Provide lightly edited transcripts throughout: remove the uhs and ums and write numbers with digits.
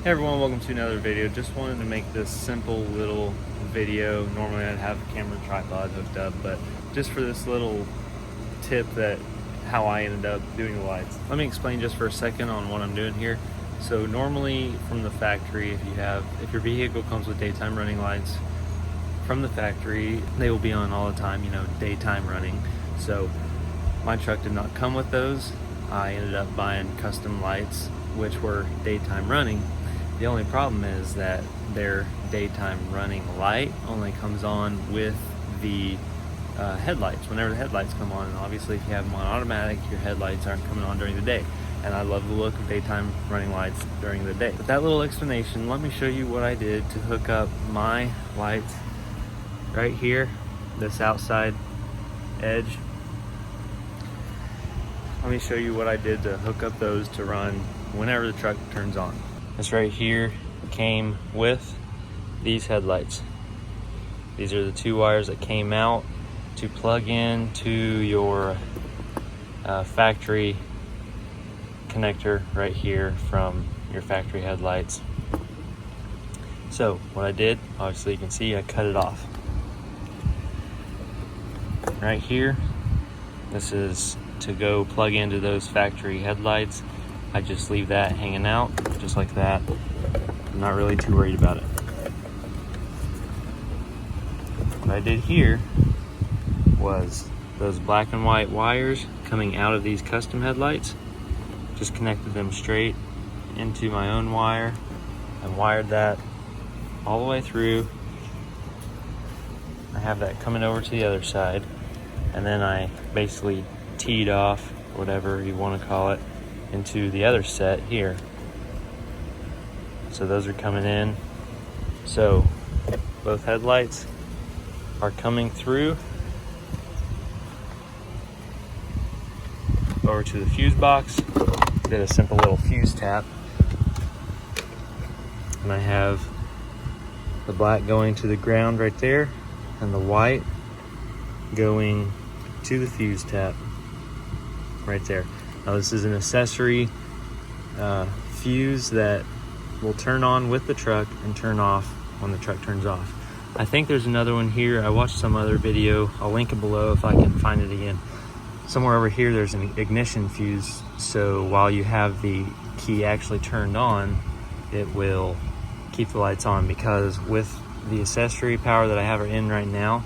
Hey everyone, welcome to another video. Just wanted to make this simple little video. Normally I'd have a camera tripod hooked up, but just for this little tip that how I ended up doing the lights. Let me explain just for a second on what I'm doing here. So normally from the factory, if your vehicle comes with daytime running lights from the factory, they will be on all the time, daytime running. So my truck did not come with those. I ended up buying custom lights which were daytime running. The only problem is that their daytime running light only comes on with the headlights, whenever the headlights come on. And obviously if you have them on automatic, your headlights aren't coming on during the day. And I love the look of daytime running lights during the day. With that little explanation, let me show you what I did to hook up my lights right here, this outside edge. Let me show you what I did to hook up those to run whenever the truck turns on. This right here came with these headlights. These are the two wires that came out to plug in to your factory connector right here from your factory headlights. So what I did, obviously you can see I cut it off. Right here, this is to go plug into those factory headlights. I just leave that hanging out just like that. I'm not really too worried about it. What I did here was those black and white wires coming out of these custom headlights, just connected them straight into my own wire and wired that all the way through. I have that coming over to the other side, and then I basically teed off, whatever you want to call it, into the other set here. So those are coming in. So both headlights are coming through over to the fuse box. Did a simple little fuse tap. And I have the black going to the ground right there and the white going to the fuse tap right there. Now this is an accessory fuse that will turn on with the truck and turn off when the truck turns off. I think there's another one here. I watched some other video. I'll link it below if I can find it again. Somewhere over here there's an ignition fuse, so while you have the key actually turned on, it will keep the lights on, because with the accessory power that I have in right now,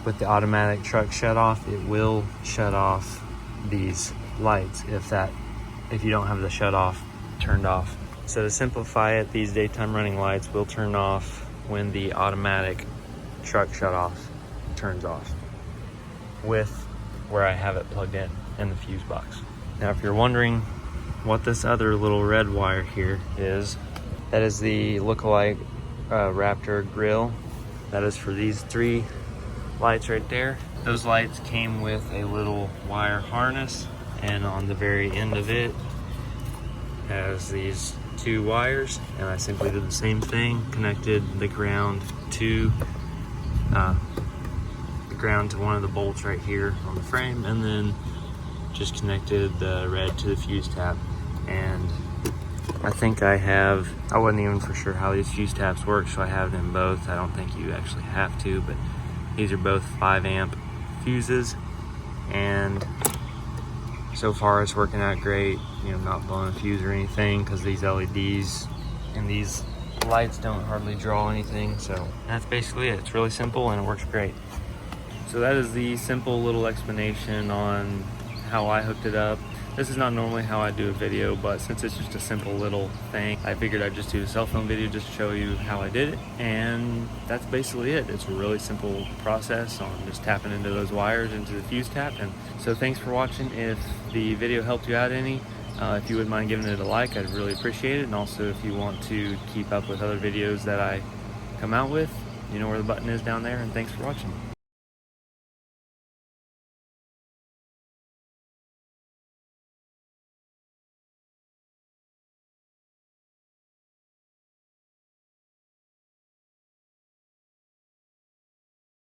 with the automatic truck shut off, it will shut off these lights if you don't have the shut off turned off. So to simplify it, these daytime running lights will turn off when the automatic truck shut off turns off, with where I have it plugged in the fuse box. Now if you're wondering what this other little red wire here is, that is the lookalike Raptor grill. That is for these three lights right there. Those lights came with a little wire harness, and on the very end of it has these two wires, and I simply did the same thing, connected the ground to one of the bolts right here on the frame, and then just connected the red to the fuse tap. And I think I wasn't even for sure how these fuse taps work, so I have them both. I don't think you actually have to, but these are both 5 amp fuses, and so far it's working out great. Not blowing a fuse or anything, because these LEDs and these lights don't hardly draw anything. So that's basically it. It's really simple and it works great. So that is the simple little explanation on how I hooked it up. This is not normally how I do a video, but since it's just a simple little thing, I figured I'd just do a cell phone video just to show you how I did it. And that's basically it. It's a really simple process on just tapping into those wires into the fuse tap. And so thanks for watching. If the video helped you out any, if you wouldn't mind giving it a like, I'd really appreciate it. And also if you want to keep up with other videos that I come out with, you know where the button is down there. And thanks for watching.